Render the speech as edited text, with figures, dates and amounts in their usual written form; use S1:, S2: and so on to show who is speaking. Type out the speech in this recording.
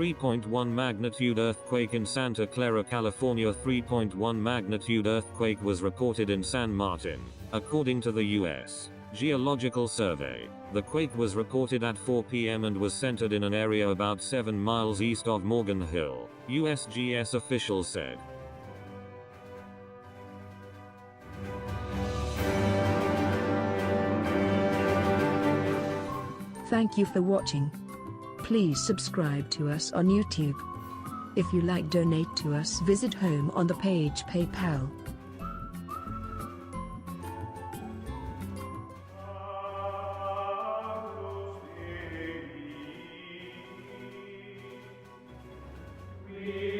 S1: 3.1 magnitude earthquake in Santa Clara, California. 3.1 magnitude earthquake was reported in San Martin, according to the U.S. Geological Survey. The quake was reported at 4 p.m. and was centered in an area about 7 miles east of Morgan Hill, USGS officials said.
S2: Thank you for watching. Please subscribe to us on YouTube. If you like, donate to us, visit home on the page PayPal.
S3: We